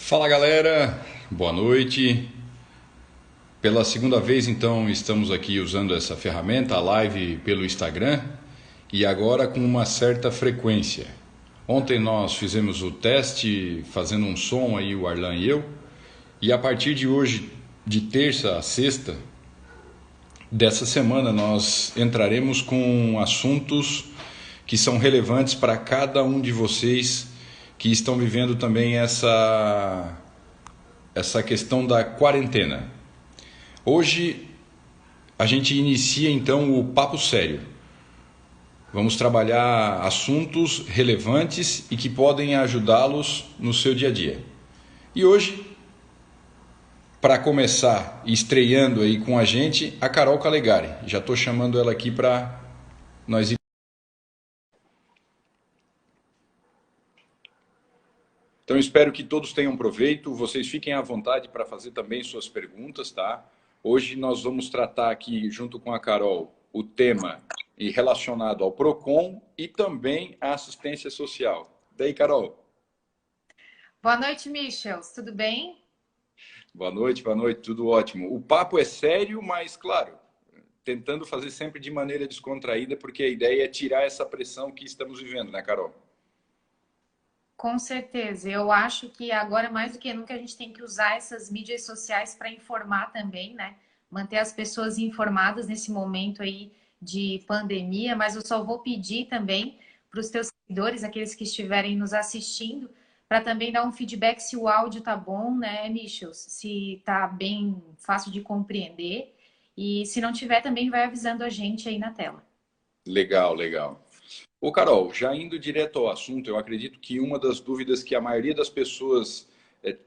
Fala galera, boa noite. Pela segunda vez então estamos aqui usando essa ferramenta, a live pelo Instagram, e agora com uma certa frequência. Ontem nós fizemos o teste fazendo um som aí, o Arlan e eu, e a partir de hoje, de terça a sexta dessa semana, nós entraremos com assuntos que são relevantes para cada um de vocês que estão vivendo também essa questão da quarentena. Hoje a gente inicia então o Papo Sério. Vamos trabalhar assuntos relevantes e que podem ajudá-los no seu dia a dia. E hoje, para começar estreando aí com a gente, a Carol Calegari. Já estou chamando ela aqui para nós ir. Então espero que todos tenham proveito. Vocês fiquem à vontade para fazer também suas perguntas, tá? Hoje nós vamos tratar aqui, junto com a Carol, o tema relacionado ao PROCON e também à assistência social. Daí, Carol? Boa noite, Michels. Tudo bem? Boa noite, tudo ótimo. O papo é sério, mas, claro, tentando fazer sempre de maneira descontraída, porque a ideia é tirar essa pressão que estamos vivendo, né, Carol? Com certeza. Eu acho que agora, mais do que nunca, a gente tem que usar essas mídias sociais para informar também, né? Manter as pessoas informadas nesse momento aí de pandemia, mas eu só vou pedir também para os teus seguidores, aqueles que estiverem nos assistindo, para também dar um feedback se o áudio tá bom, né, Michels? Se tá bem fácil de compreender. E se não tiver, também vai avisando a gente aí na tela. Legal, legal. Ô, Carol, já indo direto ao assunto, eu acredito que uma das dúvidas que a maioria das pessoas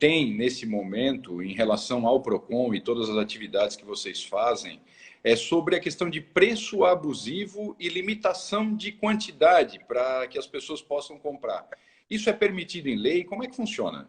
tem nesse momento em relação ao PROCON e todas as atividades que vocês fazem é sobre a questão de preço abusivo e limitação de quantidade para que as pessoas possam comprar. Isso é permitido em lei? Como é que funciona?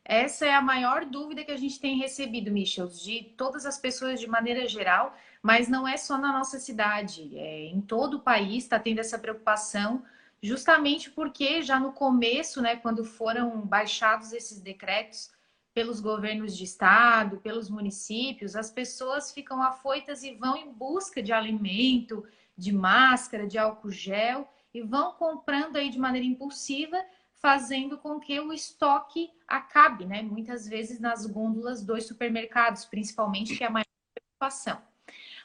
Essa é a maior dúvida que a gente tem recebido, Michels, de todas as pessoas de maneira geral, mas não é só na nossa cidade. Em todo o país está tendo essa preocupação, justamente porque já no começo, né, quando foram baixados esses decretos pelos governos de estado, pelos municípios, as pessoas ficam afoitas e vão em busca de alimento, de máscara, de álcool gel, e vão comprando aí de maneira impulsiva, fazendo com que o estoque acabe, né? Muitas vezes nas gôndolas dos supermercados, principalmente, que é a maior preocupação.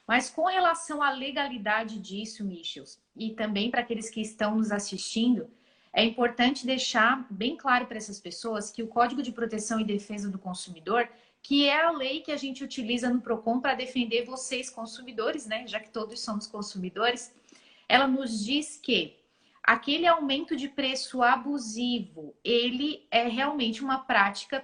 Mas com relação à legalidade disso, Michels, e também para aqueles que estão nos assistindo, é importante deixar bem claro para essas pessoas que o Código de Proteção e Defesa do Consumidor, que é a lei que a gente utiliza no PROCON para defender vocês, consumidores, né? Já que todos somos consumidores, ela nos diz que aquele aumento de preço abusivo, ele é realmente uma prática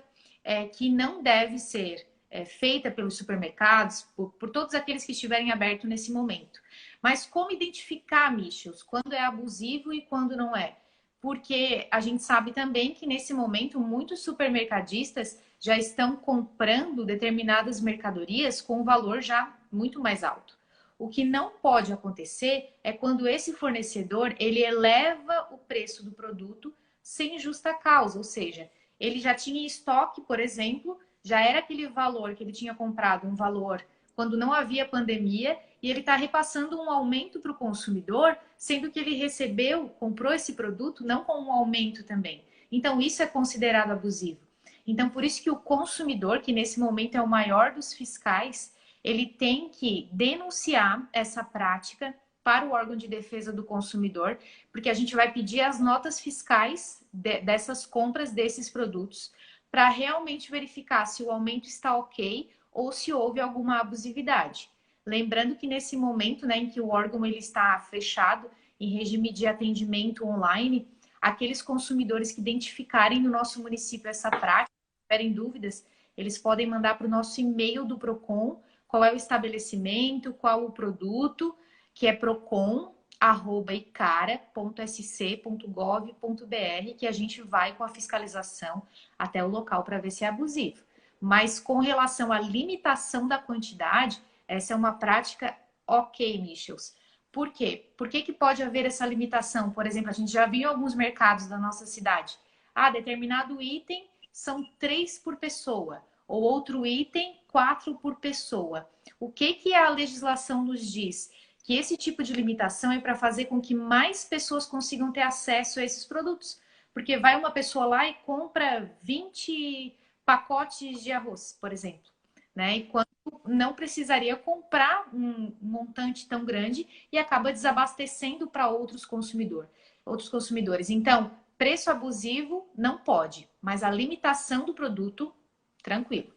que não deve ser feita pelos supermercados, por todos aqueles que estiverem abertos nesse momento. Mas como identificar, Michels, quando é abusivo e quando não é? Porque a gente sabe também que nesse momento muitos supermercadistas já estão comprando determinadas mercadorias com um valor já muito mais alto. O que não pode acontecer é quando esse fornecedor ele eleva o preço do produto sem justa causa, ou seja, ele já tinha estoque, por exemplo, já era aquele valor que ele tinha comprado, um valor quando não havia pandemia, e ele está repassando um aumento para o consumidor, sendo que ele recebeu, comprou esse produto, não com um aumento também. Então, isso é considerado abusivo. Então, por isso que o consumidor, que nesse momento é o maior dos fiscais, ele tem que denunciar essa prática para o órgão de defesa do consumidor, porque a gente vai pedir as notas fiscais dessas compras desses produtos para realmente verificar se o aumento está ok ou se houve alguma abusividade. Lembrando que nesse momento, né, em que o órgão ele está fechado em regime de atendimento online, aqueles consumidores que identificarem no nosso município essa prática, se tiverem dúvidas, eles podem mandar para o nosso e-mail do PROCON qual é o estabelecimento, qual o produto, que é procon@icara.sc.gov.br, que a gente vai com a fiscalização até o local para ver se é abusivo. Mas com relação à limitação da quantidade, essa é uma prática ok, Michels. Por quê? Por que que pode haver essa limitação? Por exemplo, a gente já viu em alguns mercados da nossa cidade. Ah, determinado item são 3 por pessoa. Ou outro item, 4 por pessoa. O que a legislação nos diz? Que esse tipo de limitação é para fazer com que mais pessoas consigam ter acesso a esses produtos. Porque vai uma pessoa lá e compra 20 pacotes de arroz, por exemplo, né? Enquanto não precisaria comprar um montante tão grande e acaba desabastecendo para outros consumidores. Então, preço abusivo não pode, mas a limitação do produto, tranquilo.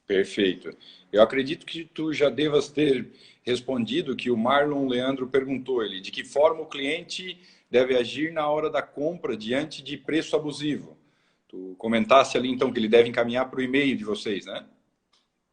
Perfeito. Eu acredito que tu já devas ter respondido que o Marlon Leandro perguntou ele de que forma o cliente deve agir na hora da compra diante de preço abusivo. Tu comentasse ali então que ele deve encaminhar para o e-mail de vocês, né?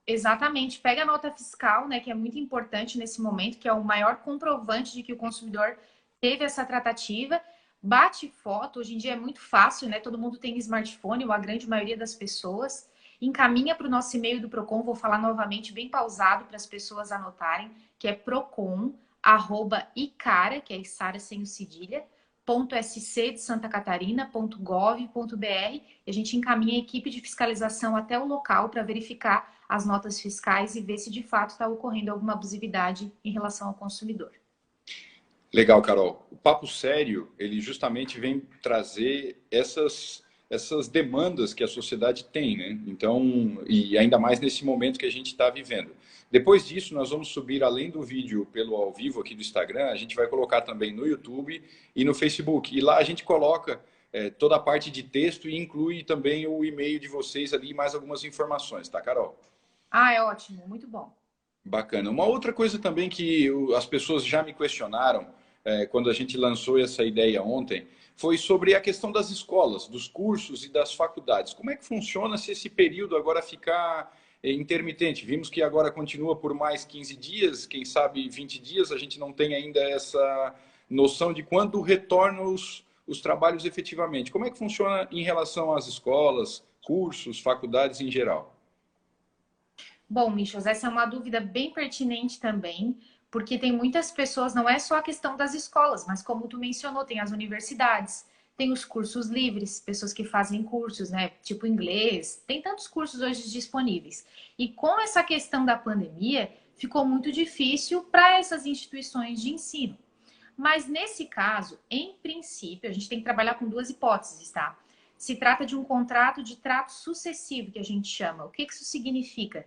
Exatamente. Pega a nota fiscal, né, que é muito importante nesse momento, que é o maior comprovante de que o consumidor teve essa tratativa. Bate foto, hoje em dia é muito fácil, né? Todo mundo tem smartphone, ou a grande maioria das pessoas. Encaminha para o nosso e-mail do Procon, vou falar novamente, bem pausado para as pessoas anotarem, que é procon@icara, que é Isara sem o cedilha, .sc de Santa Catarina.gov.br, e a gente encaminha a equipe de fiscalização até o local para verificar as notas fiscais e ver se de fato está ocorrendo alguma abusividade em relação ao consumidor. Legal, Carol. O Papo Sério, ele justamente vem trazer essas demandas que a sociedade tem, né? Então, e ainda mais nesse momento que a gente está vivendo. Depois disso, nós vamos subir, além do vídeo pelo ao vivo aqui do Instagram, a gente vai colocar também no YouTube e no Facebook. E lá a gente coloca toda a parte de texto e inclui também o e-mail de vocês ali e mais algumas informações, tá, Carol? Ah, é ótimo, muito bom. Bacana. Uma outra coisa também que as pessoas já me questionaram quando a gente lançou essa ideia ontem foi sobre a questão das escolas, dos cursos e das faculdades. Como é que funciona se esse período agora ficar intermitente? Vimos que agora continua por mais 15 dias, quem sabe 20 dias, a gente não tem ainda essa noção de quando retornam os trabalhos efetivamente. Como é que funciona em relação às escolas, cursos, faculdades em geral? Bom, Michels, essa é uma dúvida bem pertinente também, porque tem muitas pessoas, não é só a questão das escolas, mas como tu mencionou, tem as universidades, tem os cursos livres, pessoas que fazem cursos, né, tipo inglês, tem tantos cursos hoje disponíveis. E com essa questão da pandemia, ficou muito difícil para essas instituições de ensino. Mas nesse caso, em princípio, a gente tem que trabalhar com duas hipóteses, tá? Se trata de um contrato de trato sucessivo, que a gente chama. O que isso significa?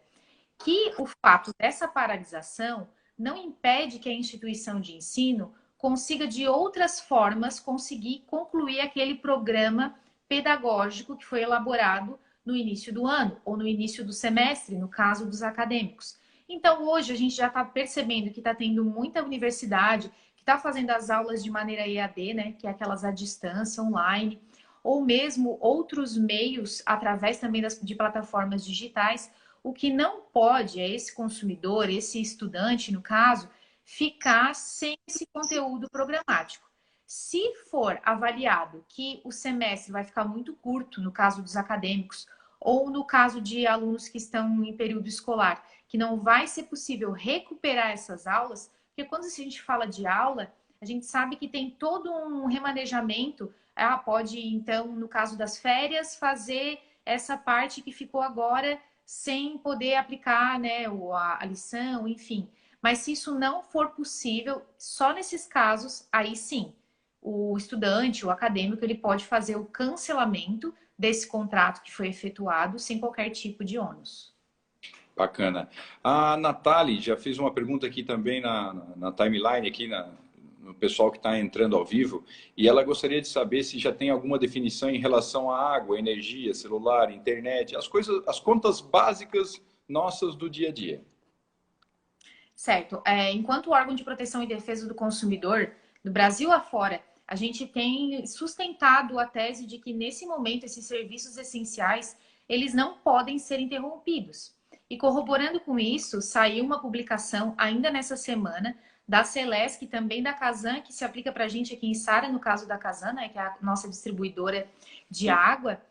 Que o fato dessa paralisação não impede que a instituição de ensino consiga, de outras formas, conseguir concluir aquele programa pedagógico que foi elaborado no início do ano ou no início do semestre, no caso dos acadêmicos. Então, hoje, a gente já está percebendo que está tendo muita universidade que está fazendo as aulas de maneira EAD, né, que é aquelas à distância, online, ou mesmo outros meios, através também de plataformas digitais. O que não pode é esse consumidor, esse estudante, no caso, ficar sem esse conteúdo programático. Se for avaliado que o semestre vai ficar muito curto, no caso dos acadêmicos, ou no caso de alunos que estão em período escolar, que não vai ser possível recuperar essas aulas, porque quando a gente fala de aula, a gente sabe que tem todo um remanejamento. Pode, então, no caso das férias, fazer essa parte que ficou agora sem poder aplicar, né, a lição, enfim. Mas se isso não for possível, só nesses casos, aí sim, o estudante, o acadêmico, ele pode fazer o cancelamento desse contrato que foi efetuado sem qualquer tipo de ônus. Bacana. A Nathalie já fez uma pergunta aqui também na timeline, aqui no pessoal que está entrando ao vivo, e ela gostaria de saber se já tem alguma definição em relação à água, energia, celular, internet, as contas básicas nossas do dia a dia. Certo. Enquanto órgão de proteção e defesa do consumidor, do Brasil afora, a gente tem sustentado a tese de que, nesse momento, esses serviços essenciais, eles não podem ser interrompidos. E corroborando com isso, saiu uma publicação ainda nessa semana da Celesc e também da Casan, que se aplica para a gente aqui em Sara, no caso da Casan, né, que é a nossa distribuidora de água.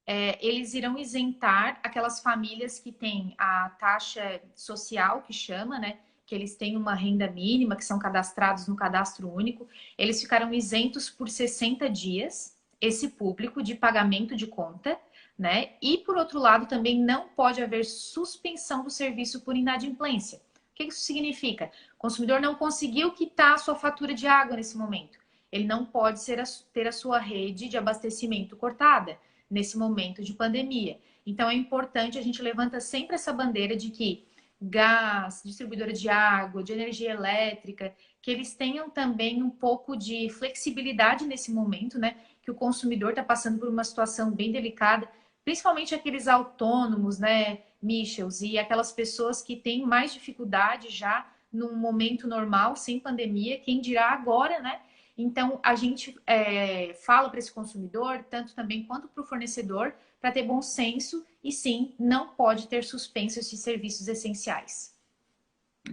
Eles irão isentar aquelas famílias que têm a taxa social, que chama, né, que eles têm uma renda mínima, que são cadastrados no cadastro único. Eles ficarão isentos por 60 dias, esse público, de pagamento de conta, né? E, por outro lado, também não pode haver suspensão do serviço por inadimplência. O que isso significa? O consumidor não conseguiu quitar a sua fatura de água nesse momento. Ele não pode ter a sua rede de abastecimento cortada nesse momento de pandemia. Então, é importante, a gente levanta sempre essa bandeira de que gás, distribuidora de água, de energia elétrica, que eles tenham também um pouco de flexibilidade nesse momento, né? Que o consumidor está passando por uma situação bem delicada, principalmente aqueles autônomos, né, Michels, e aquelas pessoas que têm mais dificuldade já num momento normal, sem pandemia, quem dirá agora, né? Então, a gente fala para esse consumidor, tanto também quanto para o fornecedor, para ter bom senso e sim, não pode ter suspenso esses serviços essenciais.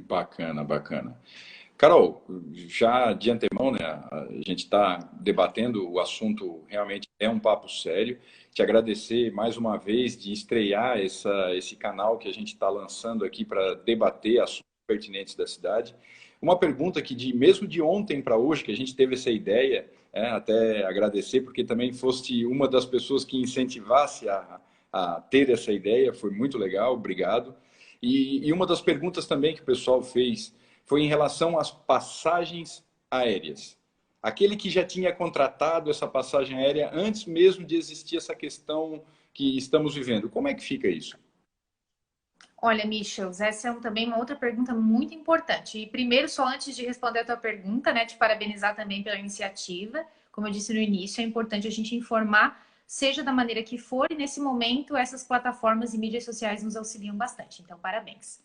Bacana, bacana. Carol, já de antemão, né, a gente está debatendo o assunto, realmente é um papo sério. Te agradecer mais uma vez de estrear esse canal que a gente está lançando aqui para debater assuntos pertinentes da cidade. Uma pergunta que mesmo de ontem para hoje, que a gente teve essa ideia, até agradecer, porque também foste uma das pessoas que incentivasse a ter essa ideia, foi muito legal, obrigado. E uma das perguntas também que o pessoal fez foi em relação às passagens aéreas. Aquele que já tinha contratado essa passagem aérea antes mesmo de existir essa questão que estamos vivendo. Como é que fica isso? Olha, Michels, essa é também uma outra pergunta muito importante. E primeiro, só antes de responder a tua pergunta, né, te parabenizar também pela iniciativa. Como eu disse no início, é importante a gente informar, seja da maneira que for, e nesse momento essas plataformas e mídias sociais nos auxiliam bastante. Então, parabéns.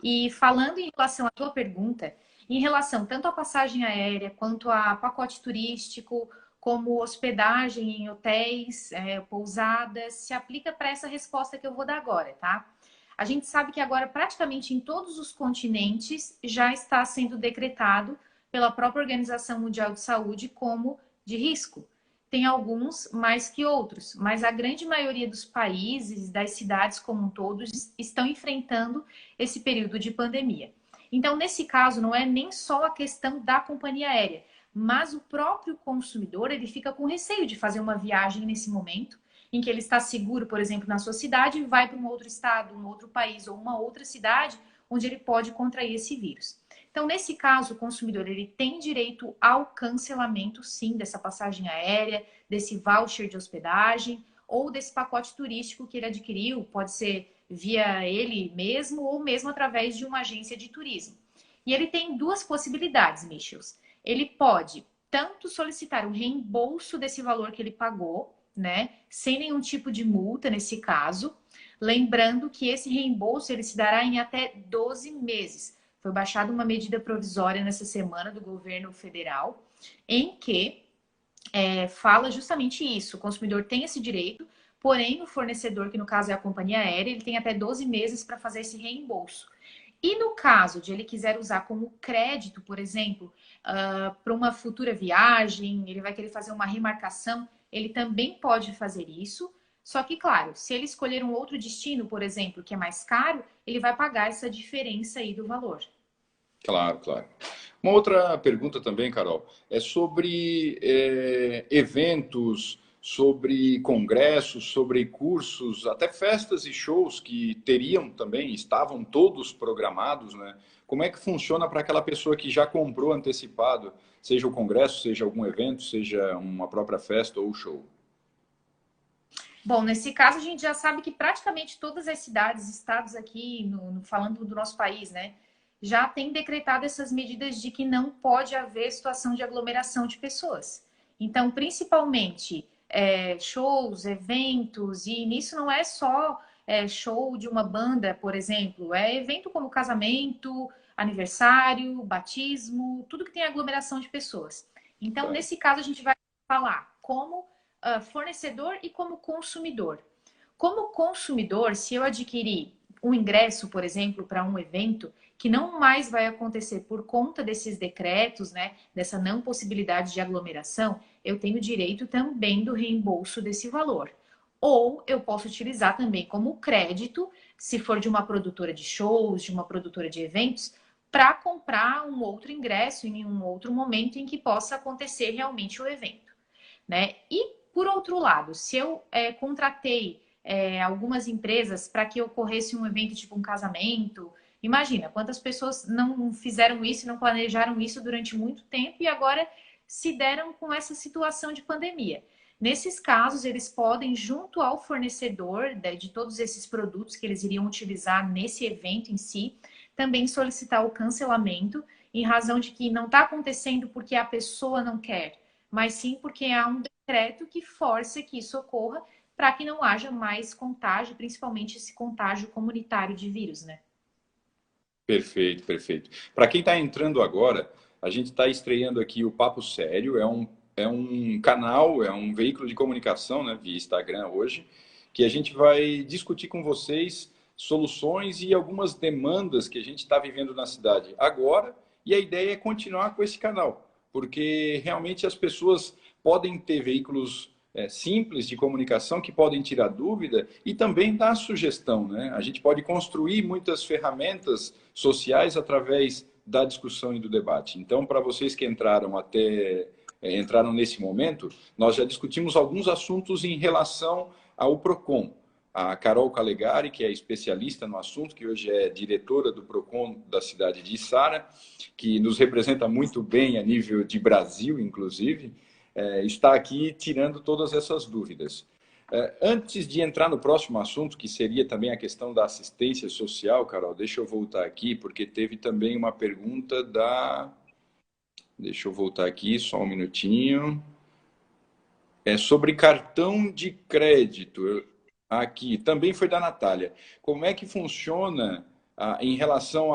E falando em relação à tua pergunta, em relação tanto à passagem aérea quanto a pacote turístico, como hospedagem em hotéis, pousadas, se aplica para essa resposta que eu vou dar agora, tá? A gente sabe que agora praticamente em todos os continentes já está sendo decretado pela própria Organização Mundial de Saúde como de risco. Tem alguns mais que outros, mas a grande maioria dos países, das cidades como um todo, estão enfrentando esse período de pandemia. Então, nesse caso, não é nem só a questão da companhia aérea, mas o próprio consumidor, ele fica com receio de fazer uma viagem nesse momento, em que ele está seguro, por exemplo, na sua cidade, e vai para um outro estado, um outro país ou uma outra cidade onde ele pode contrair esse vírus. Então, nesse caso, o consumidor ele tem direito ao cancelamento, sim, dessa passagem aérea, desse voucher de hospedagem ou desse pacote turístico que ele adquiriu, pode ser via ele mesmo ou mesmo através de uma agência de turismo. E ele tem duas possibilidades, Michels. Ele pode tanto solicitar um reembolso desse valor que ele pagou, né, sem nenhum tipo de multa nesse caso, lembrando que esse reembolso ele se dará em até 12 meses. Foi baixada uma medida provisória nessa semana do governo federal, em que fala justamente isso. O consumidor tem esse direito, porém o fornecedor, que no caso é a companhia aérea, ele tem até 12 meses para fazer esse reembolso. E no caso de ele quiser usar como crédito, por exemplo, para uma futura viagem, ele vai querer fazer uma remarcação, ele também pode fazer isso. Só que, claro, se ele escolher um outro destino, por exemplo, que é mais caro, ele vai pagar essa diferença aí do valor. Claro, claro. Uma outra pergunta também, Carol, é sobre eventos, sobre congressos, sobre cursos, até festas e shows que teriam também, estavam todos programados, né? Como é que funciona para aquela pessoa que já comprou antecipado, seja o congresso, seja algum evento, seja uma própria festa ou show? Bom, nesse caso a gente já sabe que praticamente todas as cidades, estados aqui, falando do nosso país, né, já têm decretado essas medidas de que não pode haver situação de aglomeração de pessoas. Então, principalmente shows, eventos, e nisso não é só show de uma banda, por exemplo, é evento como casamento, aniversário, batismo, tudo que tem aglomeração de pessoas. Então, nesse caso, a gente vai falar como fornecedor e como consumidor. Como consumidor, se eu adquirir um ingresso, por exemplo, para um evento que não mais vai acontecer por conta desses decretos, né, dessa não possibilidade de aglomeração, eu tenho direito também do reembolso desse valor. Ou eu posso utilizar também como crédito, se for de uma produtora de shows, de uma produtora de eventos, para comprar um outro ingresso em um outro momento em que possa acontecer realmente o evento, né? E por outro lado, se eu contratei algumas empresas para que ocorresse um evento tipo um casamento. Imagina quantas pessoas não fizeram isso, não planejaram isso durante muito tempo e agora se deram com essa situação de pandemia. Nesses casos, eles podem, junto ao fornecedor de todos esses produtos que eles iriam utilizar nesse evento em si, também solicitar o cancelamento, em razão de que não está acontecendo porque a pessoa não quer, mas sim porque há um decreto que força que isso ocorra para que não haja mais contágio, principalmente esse contágio comunitário de vírus, né? Perfeito, perfeito. Para quem está entrando agora, a gente está estreando aqui o Papo Sério, é um canal, é um veículo de comunicação, né, via Instagram hoje, que a gente vai discutir com vocês soluções e algumas demandas que a gente está vivendo na cidade agora, e a ideia é continuar com esse canal, porque realmente as pessoas podem ter veículos simples de comunicação que podem tirar dúvida e também dar sugestão, né? A gente pode construir muitas ferramentas sociais através da discussão e do debate. Então, para vocês que entraram nesse momento, nós já discutimos alguns assuntos em relação ao Procon. A Carol Calegari, que é especialista no assunto, que hoje é diretora do Procon da cidade de Içara, que nos representa muito bem a nível de Brasil, inclusive, está aqui tirando todas essas dúvidas. Antes de entrar no próximo assunto, que seria também a questão da assistência social, Carol, deixa eu voltar aqui, porque teve também uma pergunta da... Deixa eu voltar aqui, só um minutinho. É sobre cartão de crédito. Aqui, também foi da Natália. Como é que funciona em relação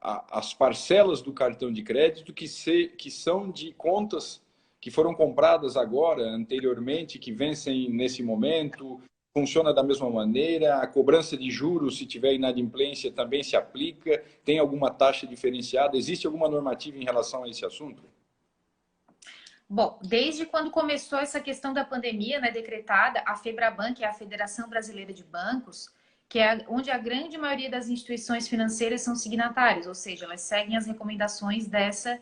às parcelas do cartão de crédito que são de contas que foram compradas agora, anteriormente, que vencem nesse momento? Funciona da mesma maneira? A cobrança de juros, se tiver inadimplência, também se aplica? Tem alguma taxa diferenciada? Existe alguma normativa em relação a esse assunto? Bom, desde quando começou essa questão da pandemia, né, decretada, a FEBRABAN, que é a Federação Brasileira de Bancos, que é onde a grande maioria das instituições financeiras são signatários, ou seja, elas seguem as recomendações dessa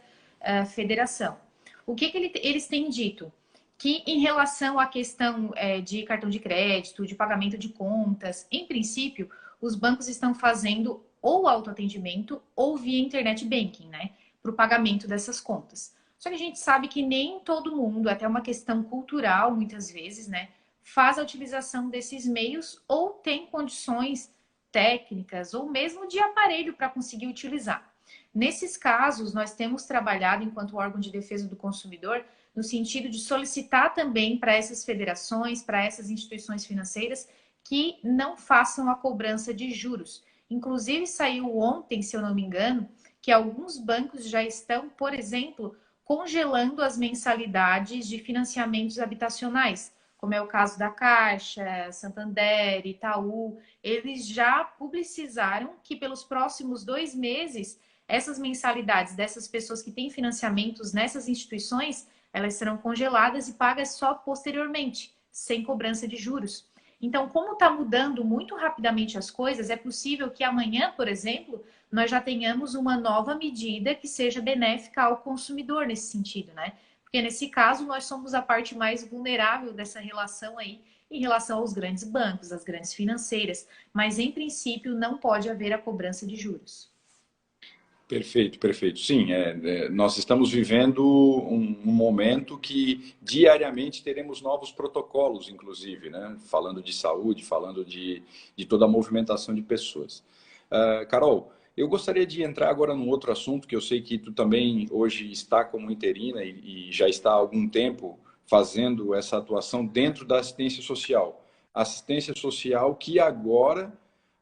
federação. O que eles têm dito? Que em relação à questão de cartão de crédito, de pagamento de contas, em princípio, os bancos estão fazendo ou autoatendimento ou via internet banking, né, para o pagamento dessas contas. Só que a gente sabe que nem todo mundo, até uma questão cultural, muitas vezes, né, faz a utilização desses meios ou tem condições técnicas ou mesmo de aparelho para conseguir utilizar. Nesses casos, nós temos trabalhado enquanto órgão de defesa do consumidor no sentido de solicitar também para essas federações, para essas instituições financeiras que não façam a cobrança de juros. Inclusive, saiu ontem, se eu não me engano, que alguns bancos já estão, por exemplo, congelando as mensalidades de financiamentos habitacionais, como é o caso da Caixa, Santander, Itaú. Eles já publicizaram que pelos próximos 2 meses, essas mensalidades dessas pessoas que têm financiamentos nessas instituições, elas serão congeladas e pagas só posteriormente, sem cobrança de juros. Então, como está mudando muito rapidamente as coisas, é possível que amanhã, por exemplo, nós já tenhamos uma nova medida que seja benéfica ao consumidor nesse sentido, né? Porque nesse caso nós somos a parte mais vulnerável dessa relação aí em relação aos grandes bancos, às grandes financeiras, mas em princípio não pode haver a cobrança de juros. Perfeito, perfeito. Sim, nós estamos vivendo um momento que diariamente teremos novos protocolos, inclusive, né? Falando de saúde, falando de toda a movimentação de pessoas. Carol, eu gostaria de entrar agora num outro assunto que eu sei que tu também hoje está como interina e já está há algum tempo fazendo essa atuação dentro da assistência social. Assistência social que agora,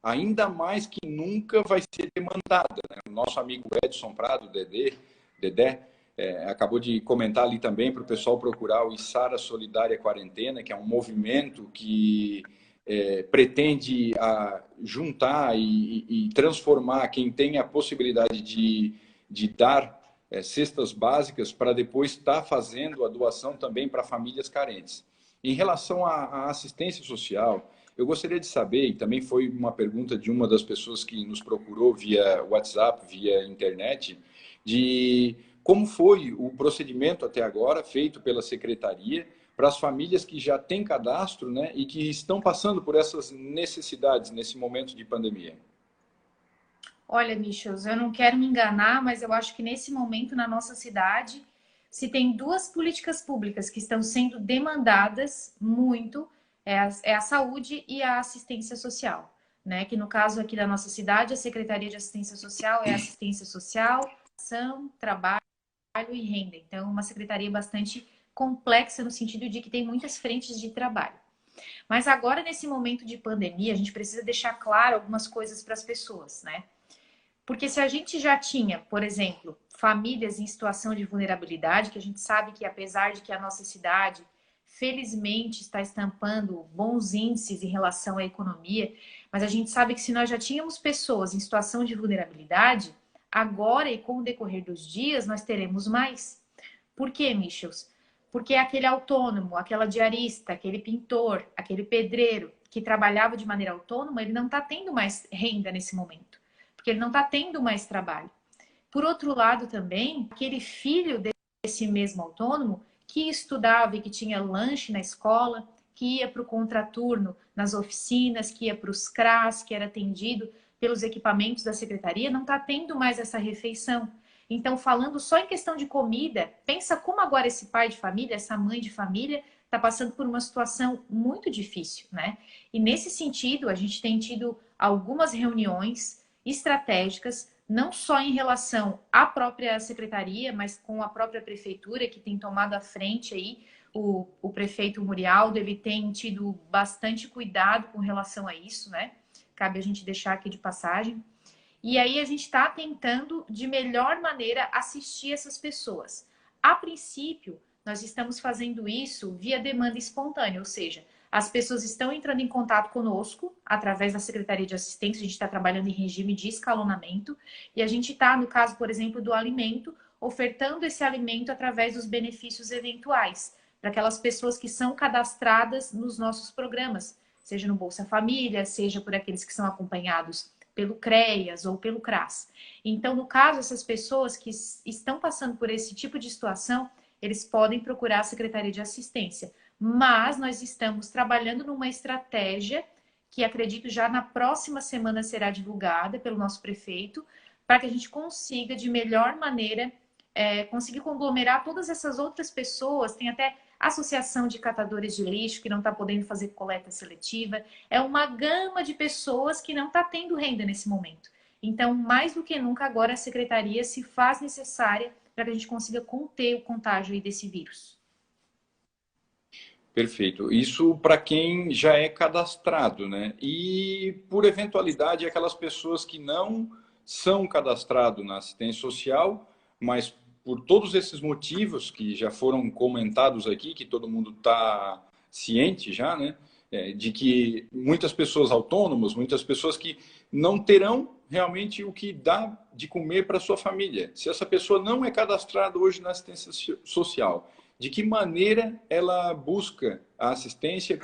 ainda mais que nunca, vai ser demandada, né? O nosso amigo Edson Prado, Dedé, acabou de comentar ali também para o pessoal procurar o Içara Solidária Quarentena, que é um movimento que pretende juntar e transformar quem tem a possibilidade de dar cestas básicas para depois estar fazendo a doação também para famílias carentes. Em relação à assistência social, eu gostaria de saber, e também foi uma pergunta de uma das pessoas que nos procurou via WhatsApp, via internet, de como foi o procedimento até agora feito pela secretaria para as famílias que já têm cadastro, né, e que estão passando por essas necessidades nesse momento de pandemia? Olha, Michels, eu não quero me enganar, mas eu acho que nesse momento na nossa cidade se tem duas políticas públicas que estão sendo demandadas muito, é a saúde e a assistência social, né? Que no caso aqui da nossa cidade, a Secretaria de Assistência Social é assistência social, ação, trabalho e renda. Então, é uma secretaria bastante complexa no sentido de que tem muitas frentes de trabalho. Mas agora, nesse momento de pandemia, a gente precisa deixar claro algumas coisas para as pessoas, né? Porque se a gente já tinha, por exemplo, famílias em situação de vulnerabilidade, que a gente sabe que apesar de que a nossa cidade, felizmente, está estampando bons índices em relação à economia, mas a gente sabe que se nós já tínhamos pessoas em situação de vulnerabilidade, agora e com o decorrer dos dias, nós teremos mais. Por quê, Michels? Porque aquele autônomo, aquela diarista, aquele pintor, aquele pedreiro que trabalhava de maneira autônoma, ele não está tendo mais renda nesse momento, porque ele não está tendo mais trabalho. Por outro lado, também, aquele filho desse mesmo autônomo que estudava e que tinha lanche na escola, que ia para o contraturno nas oficinas, que ia para os CRAS, que era atendido pelos equipamentos da secretaria, não está tendo mais essa refeição. Então, falando só em questão de comida, pensa como agora esse pai de família, essa mãe de família, está passando por uma situação muito difícil, né? E nesse sentido, a gente tem tido algumas reuniões estratégicas, não só em relação à própria secretaria, mas com a própria prefeitura, que tem tomado à frente aí. O prefeito Murialdo, ele tem tido bastante cuidado com relação a isso, né? Cabe a gente deixar aqui de passagem. E aí a gente está tentando, de melhor maneira, assistir essas pessoas. A princípio, nós estamos fazendo isso via demanda espontânea, ou seja, as pessoas estão entrando em contato conosco através da Secretaria de Assistência, a gente está trabalhando em regime de escalonamento, e a gente está, no caso, por exemplo, do alimento, ofertando esse alimento através dos benefícios eventuais, para aquelas pessoas que são cadastradas nos nossos programas, seja no Bolsa Família, seja por aqueles que são acompanhados pelo CREAS ou pelo CRAS. Então, no caso, essas pessoas que estão passando por esse tipo de situação, eles podem procurar a Secretaria de Assistência. Mas nós estamos trabalhando numa estratégia que acredito já na próxima semana será divulgada pelo nosso prefeito, para que a gente consiga, de melhor maneira, conseguir conglomerar todas essas outras pessoas. Tem até associação de catadores de lixo que não está podendo fazer coleta seletiva. É uma gama de pessoas que não está tendo renda nesse momento. Então, mais do que nunca, agora a secretaria se faz necessária para que a gente consiga conter o contágio aí desse vírus. Perfeito. Isso para quem já é cadastrado, né? E, por eventualidade, aquelas pessoas que não são cadastrados na assistência social, mas por todos esses motivos que já foram comentados aqui, que todo mundo está ciente já, né? De que muitas pessoas autônomas, muitas pessoas que não terão realmente o que dá de comer para sua família. Se essa pessoa não é cadastrada hoje na assistência social, de que maneira ela busca a assistência,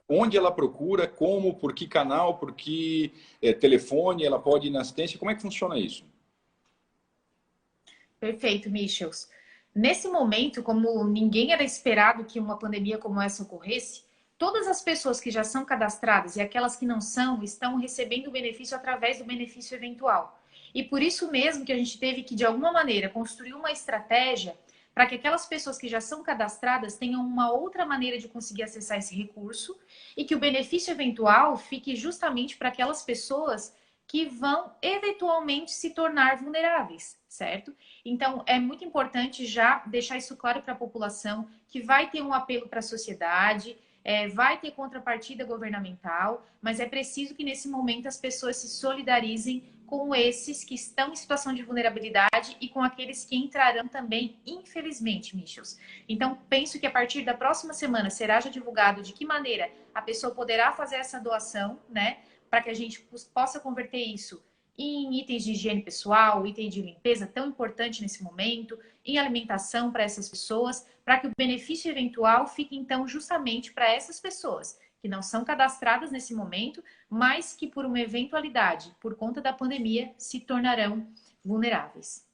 onde ela procura, como, por que canal, por que telefone ela pode ir na assistência, como é que funciona isso? Perfeito, Michels. Nesse momento, como ninguém era esperado que uma pandemia como essa ocorresse, todas as pessoas que já são cadastradas e aquelas que não são, estão recebendo o benefício através do benefício eventual. E por isso mesmo que a gente teve que, de alguma maneira, construir uma estratégia para que aquelas pessoas que já são cadastradas tenham uma outra maneira de conseguir acessar esse recurso e que o benefício eventual fique justamente para aquelas pessoas que vão eventualmente se tornar vulneráveis, certo? Então, é muito importante já deixar isso claro para a população, que vai ter um apelo para a sociedade, vai ter contrapartida governamental, mas é preciso que nesse momento as pessoas se solidarizem com esses que estão em situação de vulnerabilidade e com aqueles que entrarão também, infelizmente, Michels. Então, penso que a partir da próxima semana será já divulgado de que maneira a pessoa poderá fazer essa doação, né? Para que a gente possa converter isso em itens de higiene pessoal, item de limpeza tão importante nesse momento, em alimentação para essas pessoas, para que o benefício eventual fique, então, justamente para essas pessoas que não são cadastradas nesse momento, mas que por uma eventualidade, por conta da pandemia, se tornarão vulneráveis.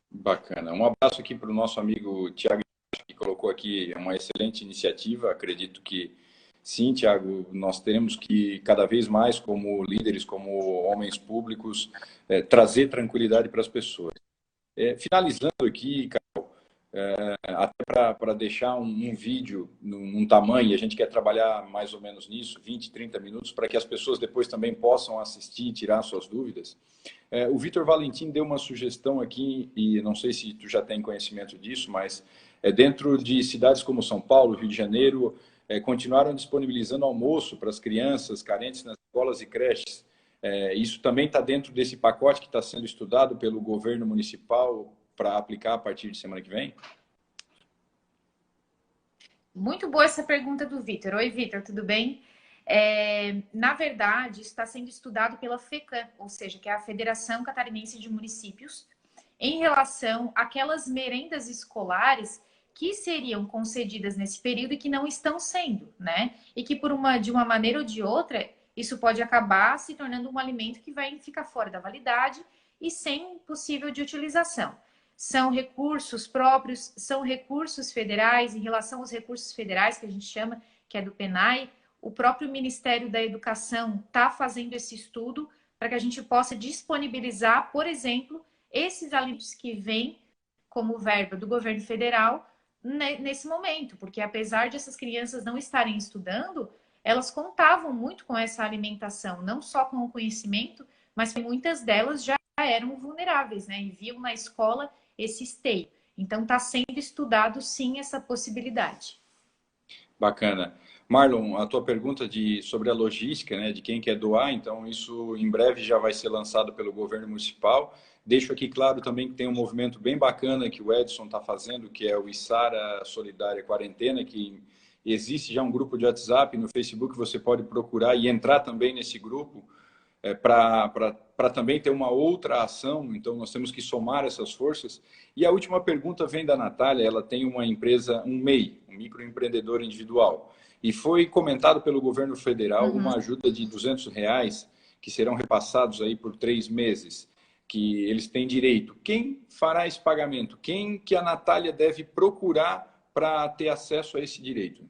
Bacana. Um abraço aqui para o nosso amigo Tiago, que colocou aqui, é uma excelente iniciativa. Acredito que sim, Tiago, nós teremos que cada vez mais, como líderes, como homens públicos, trazer tranquilidade para as pessoas. Finalizando aqui, até para deixar um vídeo num tamanho, a gente quer trabalhar mais ou menos nisso, 20, 30 minutos, para que as pessoas depois também possam assistir e tirar suas dúvidas. O Vitor Valentim deu uma sugestão aqui, e não sei se tu já tem conhecimento disso, mas dentro de cidades como São Paulo, Rio de Janeiro, continuaram disponibilizando almoço para as crianças carentes nas escolas e creches. Isso também está dentro desse pacote que está sendo estudado pelo governo municipal para aplicar a partir de semana que vem? Muito boa essa pergunta do Vitor. Oi, Vitor, tudo bem? Na verdade, isso está sendo estudado pela FECAM, ou seja, que é a Federação Catarinense de Municípios, em relação àquelas merendas escolares que seriam concedidas nesse período e que não estão sendo, né? E que de uma maneira ou de outra, isso pode acabar se tornando um alimento que vai ficar fora da validade e sem possível de utilização. São recursos próprios, são recursos federais. Em relação aos recursos federais, que a gente chama, que é do PENAI, o próprio Ministério da Educação está fazendo esse estudo para que a gente possa disponibilizar, por exemplo, esses alimentos que vêm como verba do governo federal nesse momento, porque apesar de essas crianças não estarem estudando, elas contavam muito com essa alimentação, não só com o conhecimento, mas muitas delas já eram vulneráveis, né? E viam na escola esse esteio. Então, está sendo estudado, sim, essa possibilidade. Bacana. Marlon, a tua pergunta sobre a logística, né, de quem quer doar, então isso em breve já vai ser lançado pelo governo municipal. Deixo aqui claro também que tem um movimento bem bacana que o Edson está fazendo, que é o Içara Solidária Quarentena, que existe já um grupo de WhatsApp no Facebook, você pode procurar e entrar também nesse grupo para também ter uma outra ação. Então, nós temos que somar essas forças. E a última pergunta vem da Natália. Ela tem uma empresa, um MEI, um microempreendedor individual. E foi comentado pelo governo federal uma ajuda de R$ 200 que serão repassados aí por 3 meses, que eles têm direito. Quem fará esse pagamento? Quem que a Natália deve procurar para ter acesso a esse direito?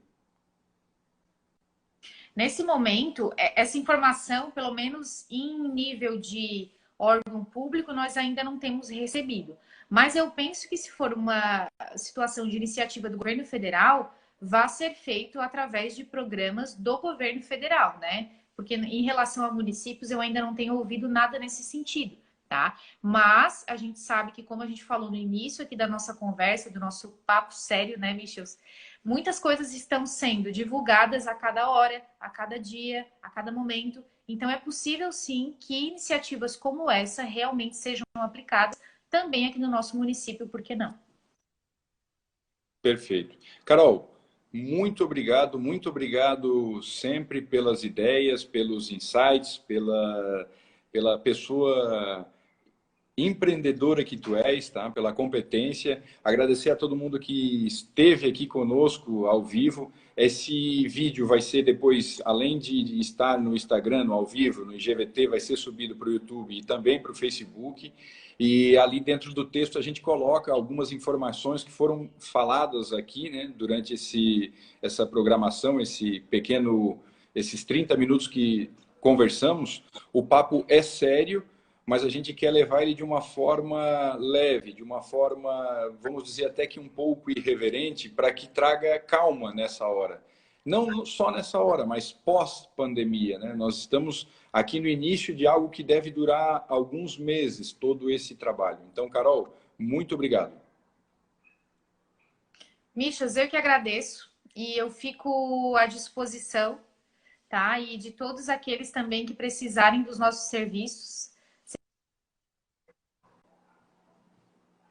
Nesse momento, essa informação, pelo menos em nível de órgão público, nós ainda não temos recebido. Mas eu penso que se for uma situação de iniciativa do governo federal, vai ser feito através de programas do governo federal, né? Porque em relação a municípios, eu ainda não tenho ouvido nada nesse sentido, tá? Mas a gente sabe que, como a gente falou no início aqui da nossa conversa, do nosso papo sério, né, Michels? Muitas coisas estão sendo divulgadas a cada hora, a cada dia, a cada momento. Então, é possível, sim, que iniciativas como essa realmente sejam aplicadas também aqui no nosso município, por que não? Perfeito. Carol, muito obrigado sempre pelas ideias, pelos insights, pela pessoa empreendedora que tu és, tá? Pela competência. Agradecer a todo mundo que esteve aqui conosco ao vivo. Esse vídeo vai ser depois, além de estar no Instagram, no ao vivo, no IGVT, vai ser subido para o YouTube e também para o Facebook. E ali dentro do texto a gente coloca algumas informações que foram faladas aqui, né, durante essa programação, esses 30 minutos que conversamos. O papo é sério, mas a gente quer levar ele de uma forma leve, de uma forma, vamos dizer, até que um pouco irreverente, para que traga calma nessa hora. Não só nessa hora, mas pós-pandemia, né? Nós estamos aqui no início de algo que deve durar alguns meses, todo esse trabalho. Então, Carol, muito obrigado. Michas, eu que agradeço e eu fico à disposição, tá? E de todos aqueles também que precisarem dos nossos serviços,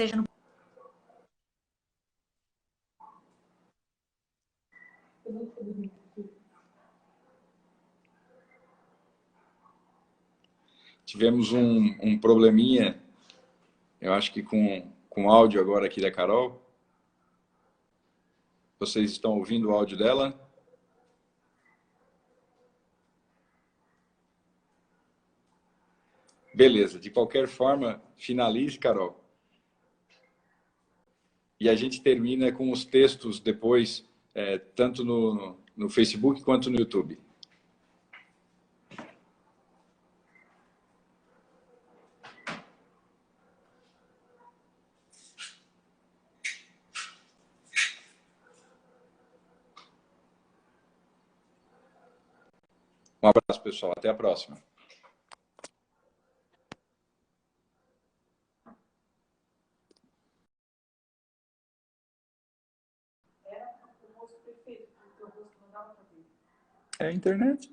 seja no... Tivemos um probleminha, eu acho que com o áudio agora aqui da Carol. Vocês estão ouvindo o áudio dela? Beleza. De qualquer forma, finalize, Carol. e a gente termina com os textos depois, tanto no Facebook quanto no YouTube. Um abraço, pessoal. Até a próxima. É a internet.